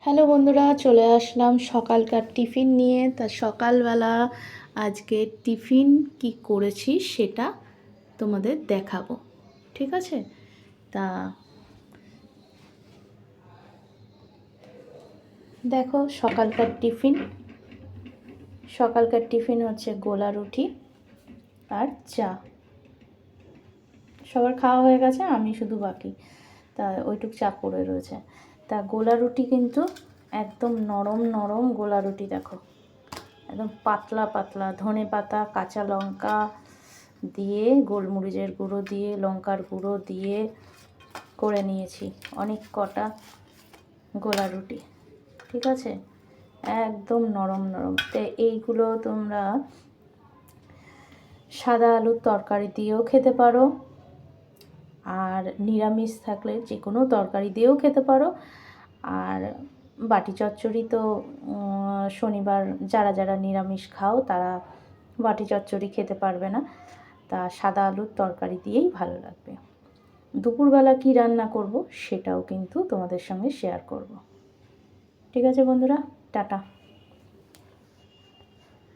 Hello বন্ধুরা, চলে আসলাম সকালকার tiffin নিয়ে। তা সকালবেলা আজকে টিফিন কি করেছি সেটা তোমাদের দেখাবো, ঠিক আছে? তা দেখো, সকালকার টিফিন হচ্ছে গোলা রুটি আর চা। সবার খাওয়া হয়ে গেছে, আমি শুধু বাকি। তা ওইটুক চা পড়ে রয়েছে। তা গোলা রুটি কিন্তু একদম নরম নরম গোলা রুটি, দেখো একদম পাতলা পাতলা, ধনে পাতা, কাঁচা লঙ্কা দিয়ে, গোলমরিচের গুঁড়ো দিয়ে, লঙ্কার গুঁড়ো দিয়ে করে নিয়েছি অনেক কটা গোলা রুটি, ঠিক আছে? একদম নরম নরম। তো এইগুলো তোমরা সাদা আলুর তরকারি দিয়েও খেতে পারো, আর নিরামিষ থাকলে যে কোনো তরকারি দিয়েও খেতে পারো। আর বাটি চচ্চড়ি তো শনিবার যারা যারা নিরামিষ খাও তারা বাটি চচ্চড়ি খেতে পারবে না, তা সাদা আলুর তরকারি দিয়েই ভালো লাগবে। দুপুরবেলা কি রান্না করব সেটাও কিন্তু তোমাদের সঙ্গে শেয়ার করব, ঠিক আছে বন্ধুরা? টাটা।